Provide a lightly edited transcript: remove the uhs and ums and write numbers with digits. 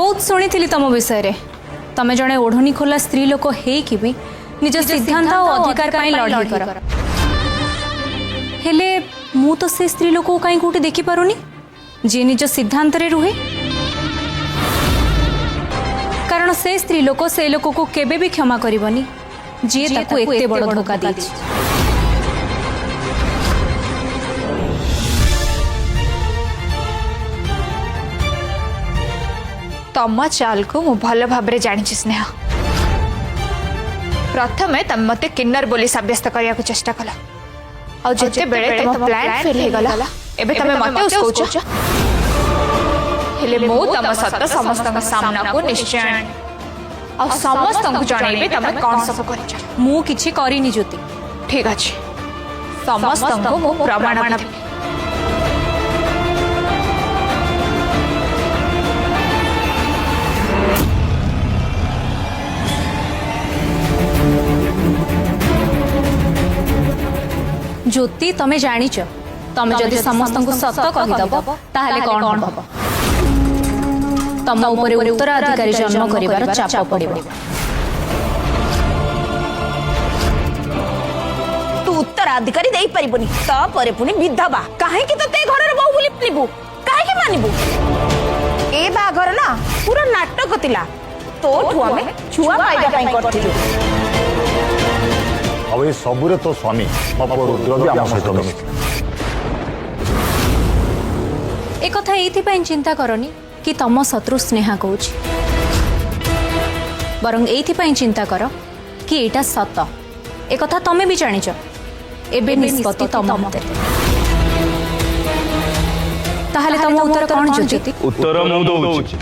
बहुत शुणी तुम विषय तमें जड़े ओढ़नी खोला स्त्री लोक होकि भी निज सिद्धांत और अधिकार पाई लड़ाई कर हेले मु तो से स्त्री लोक कहीं कौटे देखी पारुनी जी निज सिद्धांत रे रुहे कारण से स्त्री लोक से लोक को केबे भी क्षमा करबनी जी ताकू एते बड़ धोखा दी। तम चाल को मु भल भाव जानी स्नेह प्रथम तुम मत किन्नर बोली सब्यस्त करने को चेष्टा कल और जिते बेले तुम प्लान फेल हो गला एबे तमे मते उसकोच हेले मो तम सत्य समस्त सामना को निश्चय और समस्त को जणाइबे तमे कोन सब करिछ मु किछि करिनी ज्योति ठीक अछि समस्त को मु प्रमाण देबी ज्योति तमें जानिच तमें जदि समस्त को सत कहिदब ताहले कोन हबो तम ऊपर उत्तराधिकारी जन्म करिवार चाप पड़िबो। तू उत्तराधिकारी देई परिबोनी तापरे पुनी विधवा काहे कि तते घरर बहु बोली निबु काहे कि मानिबु ए बाघर ना पूरा नाटक तिला तोठु हमें छुआ पाइबा पई करथिलु अब ये सबुरे तो स्वामी रुद्र भी आम सहित मिले एक कथा एइथिपाई चिंता करनी कि तम शत्रु स्नेहा कौच बरं एइथिपाई चिंता कर कि एटा सत एक कथा तमे भी जानिच एबे निष्पत्ति तम हाथे ताहले तम उत्तर कोन ज्योति उत्तर मु दउछि